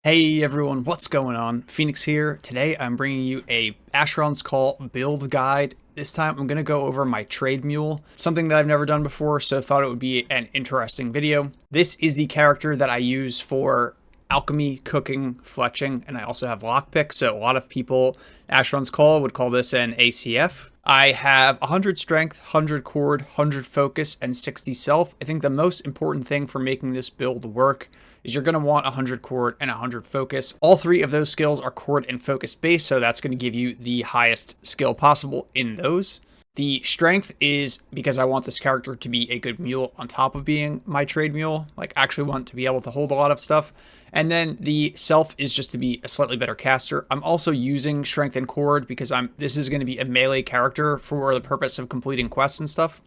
Hey everyone, what's going on? Phoenix here. Today I'm bringing you a Asheron's Call build guide. This time I'm going to go over my trade mule, something that I've never done before, so thought it would be an interesting video. This is the character that I use for alchemy, cooking, fletching, and I also have lockpick, so a lot of people, Asheron's Call, would call this an ACF. I have 100 strength, 100 cord, 100 focus, and 60 self. I think the most important thing for making this build work is you're going to want 100 cord and 100 focus. All three of those skills are cord and focus based, so that's going to give you the highest skill possible in those. The strength is because I want this character to be a good mule on top of being my trade mule, like actually want to be able to hold a lot of stuff. And then the self is just to be a slightly better caster. I'm also using strength and cord because this is going to be a melee character for the purpose of completing quests and stuff.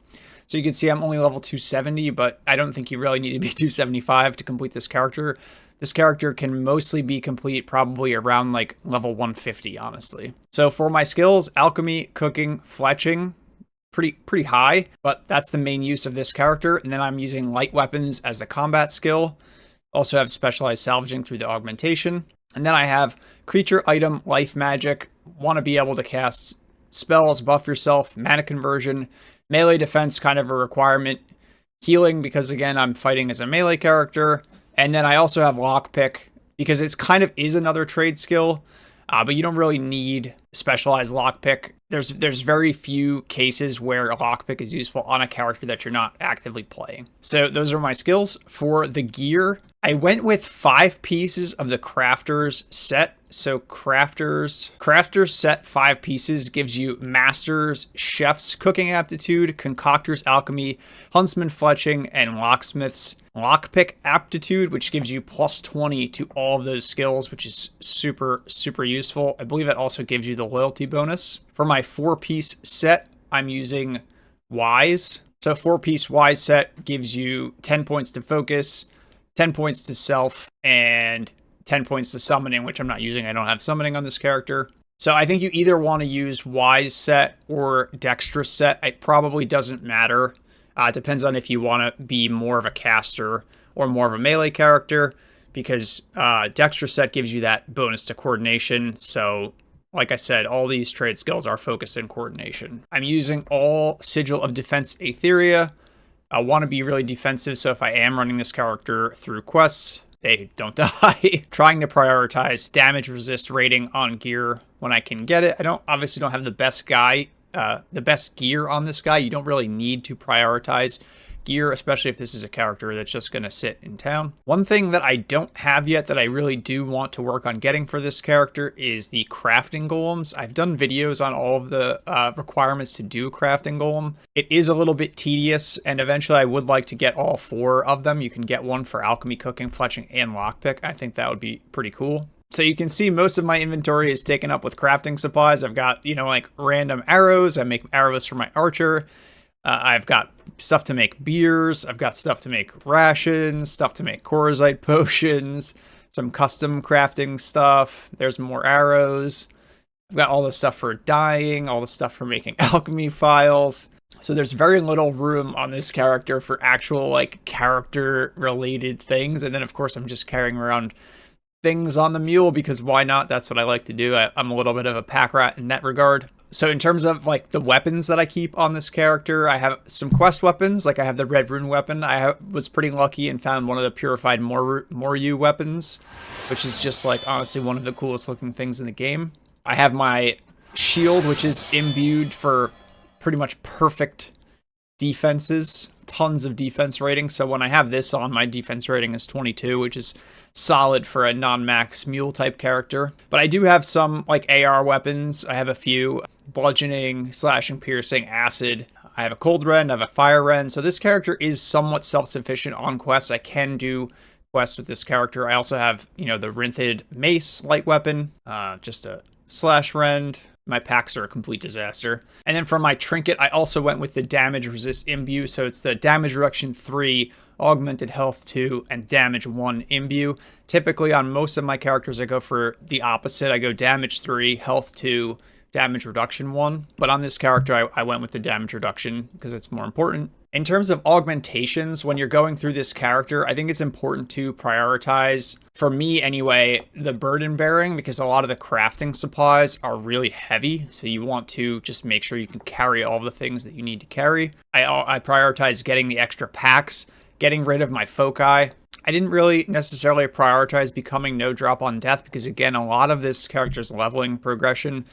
So you can see I'm only level 270, but I don't think you really need to be 275 to complete this character. This character can mostly be complete probably around like level 150, honestly. So for my skills, alchemy, cooking, fletching, pretty high, but that's the main use of this character. And then I'm using light weapons as the combat skill. Also have specialized salvaging through the augmentation. And then I have creature, item, life magic, want to be able to cast spells, buff yourself, mana conversion, melee defense, kind of a requirement, healing because again I'm fighting as a melee character, and then I also have lockpick because it's kind of is another trade skill, but you don't really need specialized lockpick. There's very few cases where a lockpick is useful on a character that you're not actively playing. So those are my skills. For the gear, I went with 5 pieces of the Crafters set. So Crafters set 5 pieces gives you Masters, Chef's Cooking Aptitude, Concoctor's Alchemy, Huntsman Fletching, and Locksmith's Lockpick Aptitude, which gives you plus 20 to all of those skills, which is super useful. I believe it also gives you the loyalty bonus. For my 4-piece set, I'm using Wise. So 4-piece Wise set gives you 10 points to focus, 10 points to self, and 10 points to summoning, which I'm not using. I don't have summoning on this character. So I think you either want to use Wise set or Dexterous set. It probably doesn't matter. It depends on if you want to be more of a caster or more of a melee character, because Dexterous set gives you that bonus to coordination. So like I said, all these trade skills are focused in coordination. I'm using all Sigil of Defense Aetheria. I want to be really defensive, so if I am running this character through quests, they don't die. Trying to prioritize damage resist rating on gear when I can get it. Obviously don't have the best gear on this guy. You don't really need to prioritize gear, especially if this is a character that's just going to sit in town. One thing that I don't have yet that I really do want to work on getting for this character is the crafting golems. I've done videos on all of the requirements to do a crafting golem. It is a little bit tedious, and eventually I would like to get all 4 of them. You can get one for alchemy, cooking, fletching, and lockpick. I think that would be pretty cool. So you can see most of my inventory is taken up with crafting supplies. I've got, like random arrows. I make arrows for my archer. I've got stuff to make beers. I've got stuff to make rations, stuff to make Chorazite potions, some custom crafting stuff. There's more arrows. I've got all the stuff for dyeing, all the stuff for making alchemy files. So there's very little room on this character for actual character related things. And then of course I'm just carrying around things on the mule because why not? That's what I like to do. I'm a little bit of a pack rat in that regard. So in terms of the weapons that I keep on this character, I have some quest weapons. I have the red rune weapon. I was pretty lucky and found one of the purified Moryu weapons, which is just honestly one of the coolest looking things in the game. I have my shield, which is imbued for pretty much perfect defenses, tons of defense rating. So when I have this on, my defense rating is 22, which is solid for a non-max mule type character. But I do have some AR weapons. I have a few: bludgeoning, slashing, piercing, acid. I have a cold rend, I have a fire rend. So this character is somewhat self-sufficient on quests. I can do quests with this character. I also have, the Rinthid mace light weapon, just a slash rend. My packs are a complete disaster. And then for my trinket, I also went with the damage resist imbue. So it's the damage reduction 3, augmented health 2, and damage 1 imbue. Typically on most of my characters, I go for the opposite. I go damage 3, health 2, damage reduction 1. But on this character, I went with the damage reduction because it's more important. In terms of augmentations, when you're going through this character, I think it's important to prioritize, for me anyway, the burden bearing, because a lot of the crafting supplies are really heavy. So you want to just make sure you can carry all the things that you need to carry. I prioritize getting the extra packs, getting rid of my foci. I didn't really necessarily prioritize becoming no drop on death because, again, a lot of this character's leveling progression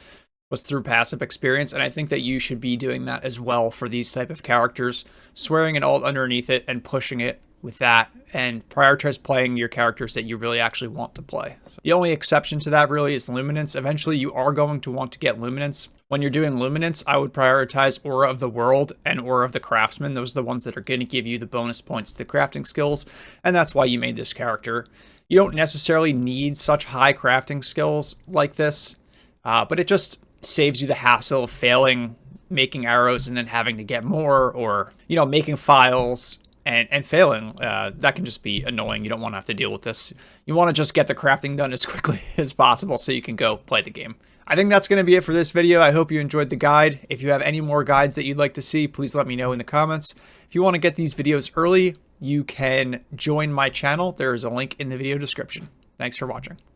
was through passive experience, and I think that you should be doing that as well for these type of characters, swearing an alt underneath it and pushing it with that, and prioritize playing your characters that you really actually want to play. The only exception to that really is Luminance. Eventually you are going to want to get Luminance. When you're doing Luminance, I would prioritize Aura of the World and Aura of the Craftsman. Those are the ones that are going to give you the bonus points to the crafting skills, and that's why you made this character. You don't necessarily need such high crafting skills like this, but it just saves you the hassle of failing, making arrows and then having to get more, or, you know, making files and failing. That can just be annoying. You don't want to have to deal with this. You want to just get the crafting done as quickly as possible so you can go play the game. I think that's going to be it for this video. I hope you enjoyed the guide. If you have any more guides that you'd like to see, please let me know in the comments. If you want to get these videos early, you can join my channel. There is a link in the video description. Thanks for watching.